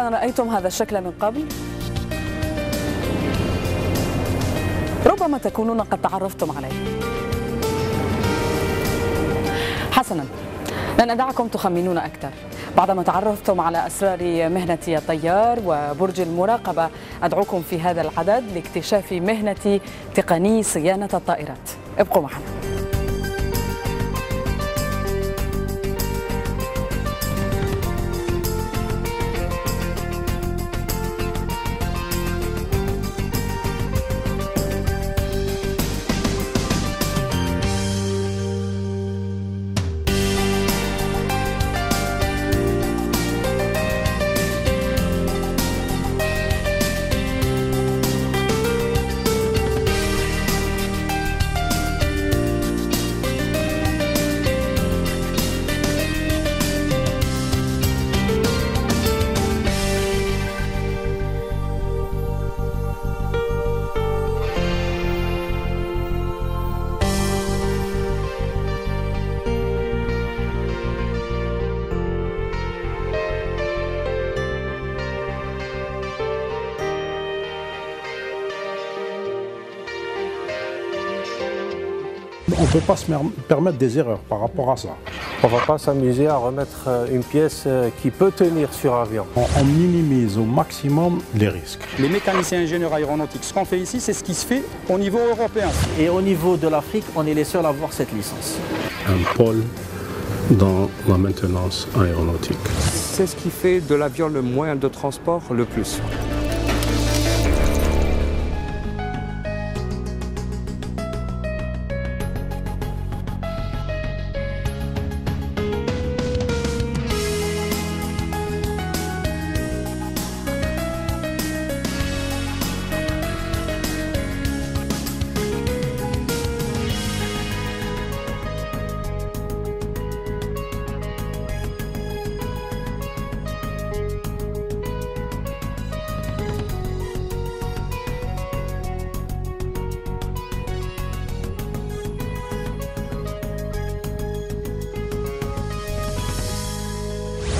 سواء رأيتم هذا الشكل من قبل ربما تكونون قد تعرفتم عليه. حسنا، لن أدعكم تخمنون أكثر. بعدما تعرفتم على أسرار مهنة الطيار وبرج المراقبة، أدعوكم في هذا العدد لاكتشاف مهنة تقني صيانة الطائرات. ابقوا معنا. On ne peut pas se permettre des erreurs par rapport à ça. On ne va pas s'amuser à remettre une pièce qui peut tenir sur avion. On minimise au maximum les risques. Les mécaniciens ingénieurs aéronautiques, ce qu'on fait ici, c'est ce qui se fait au niveau européen. Et au niveau de l'Afrique, on est les seuls à avoir cette licence. Un pôle dans la maintenance aéronautique. C'est ce qui fait de l'avion le moyen de transport le plus.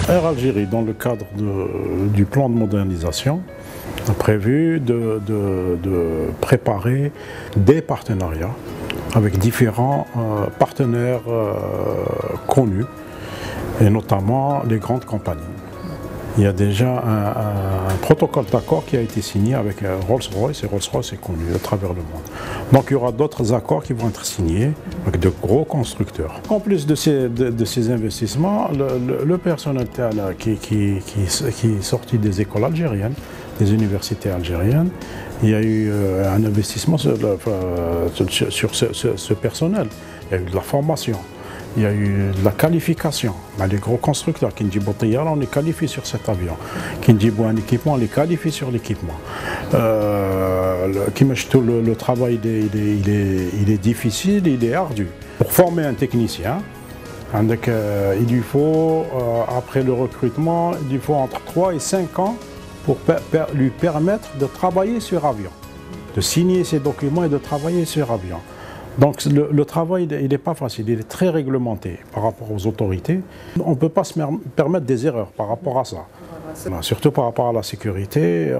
Air Algérie, dans le cadre du plan de modernisation, a prévu de préparer des partenariats avec différents partenaires connus, et notamment les grandes compagnies. Il y a déjà un protocole d'accord qui a été signé avec Rolls-Royce, et Rolls-Royce est connu à travers le monde. Donc il y aura d'autres accords qui vont être signés avec de gros constructeurs. En plus de ces investissements, le personnel qui est sorti des écoles algériennes, des universités algériennes, il y a eu un investissement sur ce personnel. Il y a eu de la formation. Il y a eu de la qualification. Les gros constructeurs, qui disent on est qualifié sur cet avion. Qui disent un équipement, on est qualifié sur l'équipement. Le travail, il est difficile, il est ardu. Pour former un technicien, il lui faut, après le recrutement, il lui faut entre 3 et 5 ans pour lui permettre de travailler sur avion, de signer ses documents et de travailler sur avion. Donc le travail, il n'est pas facile, il est très réglementé par rapport aux autorités. On ne peut pas se permettre des erreurs par rapport à ça. Surtout par rapport à la sécurité,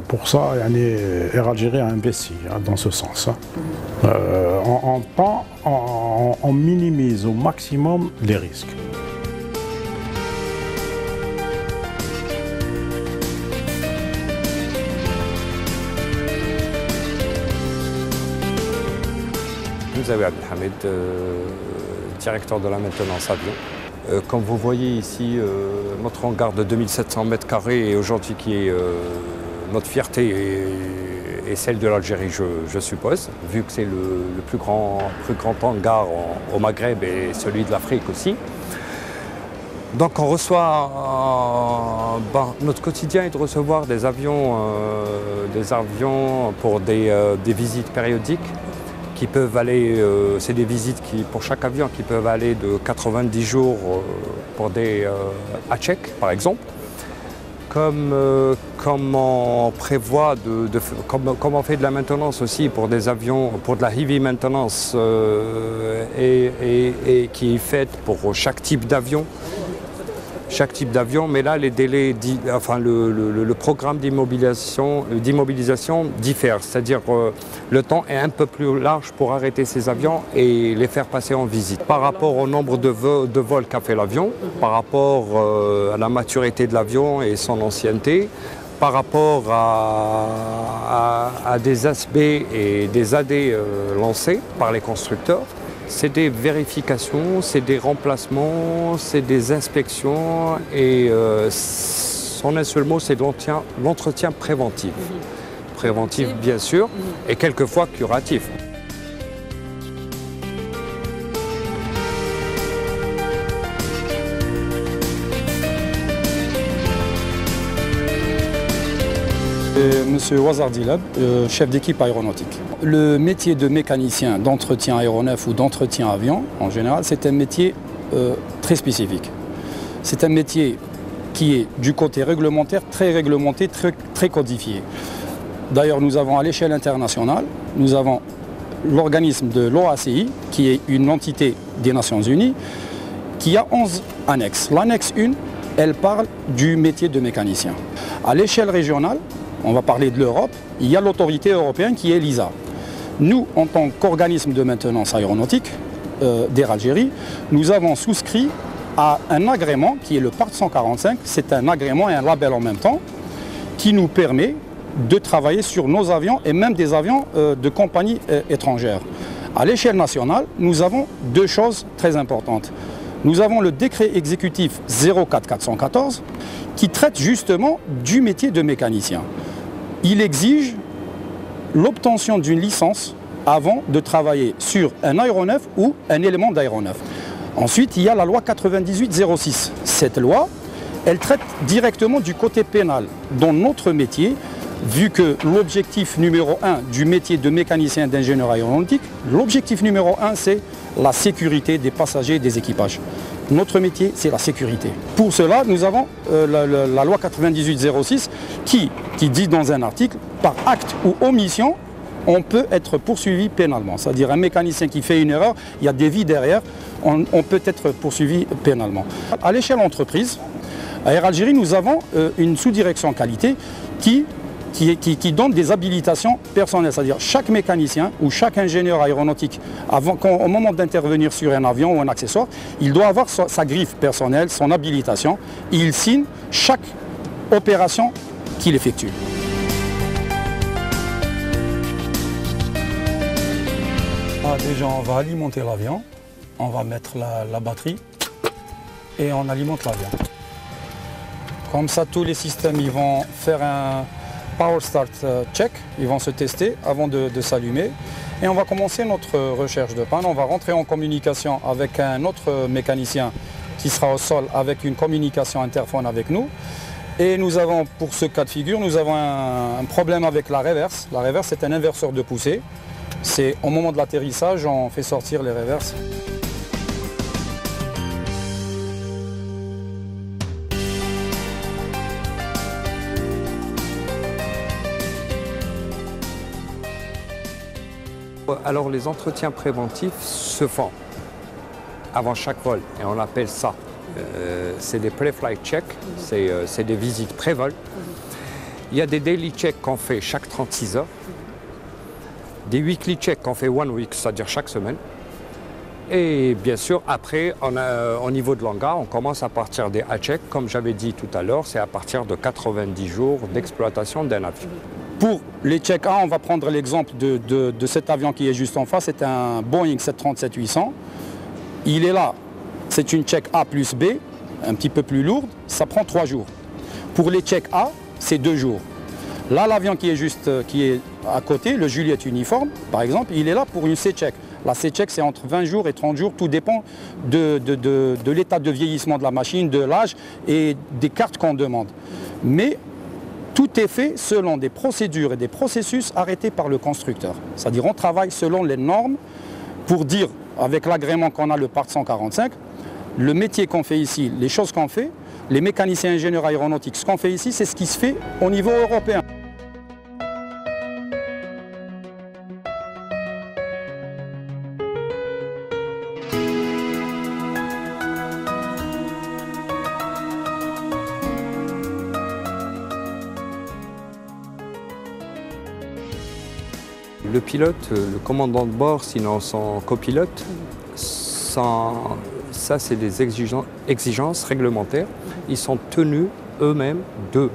pour ça, Air Algérie a investi dans ce sens. On minimise au maximum les risques. Mouzaoui Abdelhamid, directeur de la maintenance avion. Comme vous voyez ici, notre hangar de 2700 m² est aujourd'hui qui est notre fierté et celle de l'Algérie, je suppose, vu que c'est le plus grand hangar au Maghreb et celui de l'Afrique aussi. Donc on reçoit, notre quotidien est de recevoir des avions pour des visites périodiques qui peuvent aller, c'est des visites pour chaque avion qui peuvent aller de 90 jours pour des Hatchek par exemple. Comme on prévoit, comme on fait de la maintenance aussi pour des avions, pour de la heavy maintenance et qui est faite pour chaque type d'avion. chaque type d'avion, mais là les délais, enfin le programme d'immobilisation diffère, c'est-à-dire le temps est un peu plus large pour arrêter ces avions et les faire passer en visite. Par rapport au nombre de vols qu'a fait l'avion, par rapport à la maturité de l'avion et son ancienneté, par rapport à des ASB et des AD lancés par les constructeurs, c'est des vérifications, c'est des remplacements, c'est des inspections et en un seul mot, c'est l'entretien préventif. Préventif bien sûr et quelquefois curatif. Monsieur Ouazar Dilab, chef d'équipe aéronautique. Le métier de mécanicien d'entretien aéronef ou d'entretien avion, en général, c'est un métier très spécifique. C'est un métier qui est du côté réglementaire, très réglementé, très codifié. D'ailleurs, nous avons à l'échelle internationale, nous avons l'organisme de l'OACI, qui est une entité des Nations Unies, qui a 11 annexes. L'annexe 1, elle parle du métier de mécanicien. À l'échelle régionale, on va parler de l'Europe, il y a l'autorité européenne qui est l'ISA. Nous, en tant qu'organisme de maintenance aéronautique d'Air Algérie, nous avons souscrit à un agrément qui est le Part 145. C'est un agrément et un label en même temps qui nous permet de travailler sur nos avions et même des avions de compagnies étrangères. À l'échelle nationale, nous avons deux choses très importantes. Nous avons le décret exécutif 04414 qui traite justement du métier de mécanicien. Il exige l'obtention d'une licence avant de travailler sur un aéronef ou un élément d'aéronef. Ensuite, il y a la loi 9806. Cette loi, elle traite directement du côté pénal dans notre métier, vu que l'objectif numéro 1 du métier de mécanicien d'ingénieur aéronautique, l'objectif numéro 1, c'est la sécurité des passagers et des équipages. Notre métier, c'est la sécurité. Pour cela, nous avons la loi 9806 qui dit dans un article, par acte ou omission, on peut être poursuivi pénalement. C'est-à-dire un mécanicien qui fait une erreur, il y a des vies derrière, on peut être poursuivi pénalement. À l'échelle entreprise, à Air Algérie, nous avons une sous-direction qualité qui donne des habilitations personnelles. C'est-à-dire chaque mécanicien ou chaque ingénieur aéronautique, au moment d'intervenir sur un avion ou un accessoire, il doit avoir sa griffe personnelle, son habilitation, et il signe chaque opération qu'il effectue. Déjà, on va alimenter l'avion, on va mettre la batterie et on alimente l'avion. Comme ça, tous les systèmes ils vont faire un Power Start Check, ils vont se tester avant de s'allumer. Et on va commencer notre recherche de panne. On va rentrer en communication avec un autre mécanicien qui sera au sol avec une communication interphone avec nous. Et nous avons, pour ce cas de figure, nous avons un problème avec la reverse. La reverse, c'est un inverseur de poussée. C'est au moment de l'atterrissage, on fait sortir les reverses. Alors les entretiens préventifs se font avant chaque vol et on appelle ça, c'est des pre-flight checks, c'est des visites pré-vol. Il y a des daily checks qu'on fait chaque 36 heures, des weekly checks qu'on fait one week, c'est-à-dire chaque semaine. Et bien sûr, après, au niveau de l'hangar, on commence à partir des A-checks, comme j'avais dit tout à l'heure, c'est à partir de 90 jours d'exploitation d'un avion. Pour les checks A, on va prendre l'exemple de cet avion qui est juste en face. C'est un Boeing 737-800. Il est là. C'est une check A plus B, un petit peu plus lourde. Ça prend 3 jours. Pour les checks A, c'est 2 jours. Là, l'avion qui est à côté, le Juliet uniforme, par exemple, il est là pour une C-check. La C-check, c'est entre 20 jours et 30 jours. Tout dépend de l'état de vieillissement de la machine, de l'âge et des cartes qu'on demande. Mais tout est fait selon des procédures et des processus arrêtés par le constructeur. C'est-à-dire on travaille selon les normes pour dire, avec l'agrément qu'on a, le Part 145, le métier qu'on fait ici, les choses qu'on fait, les mécaniciens ingénieurs aéronautiques, ce qu'on fait ici, c'est ce qui se fait au niveau européen. Le pilote, le commandant de bord, sinon son copilote, ça c'est des exigences réglementaires. Ils sont tenus eux-mêmes de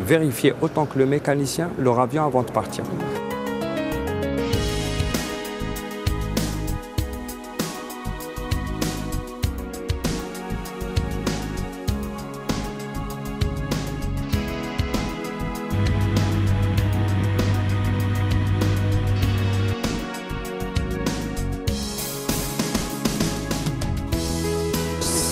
vérifier autant que le mécanicien leur avion avant de partir.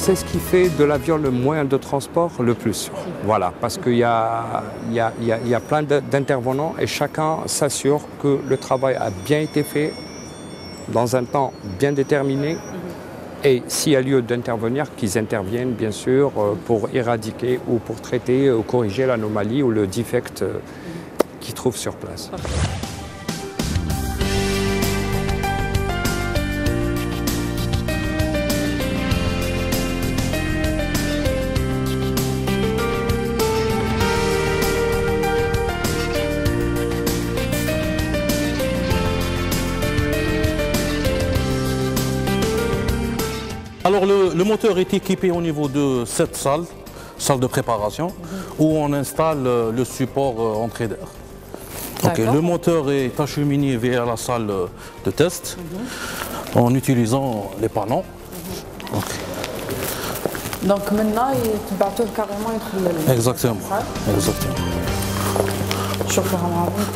C'est ce qui fait de l'avion le moyen de transport le plus sûr. Voilà, parce qu'il y a plein d'intervenants et chacun s'assure que le travail a bien été fait dans un temps bien déterminé. Et s'il y a lieu d'intervenir, qu'ils interviennent bien sûr pour éradiquer ou pour traiter ou corriger l'anomalie ou le defect qu'ils trouvent sur place. Alors le moteur est équipé au niveau de cette salle de préparation, où on installe le support entrée d'air. Okay, le moteur est acheminé vers la salle de test en utilisant les panneaux. Okay. Donc maintenant, il bateau carrément entre Exactement. Exactement. شكرا عظيم.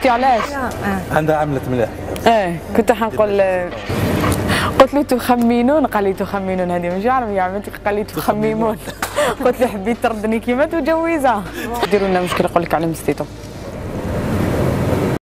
علاش؟ عندها عملت مليح. كنت حنقول قلت له تخمينون، قال لي تخمينون هذه مش عربية، عملت قال لي تخممون. قلت له حبيت تردني كيما تجوزها. ديروا لنا مشكل يقول لك على مستيتو.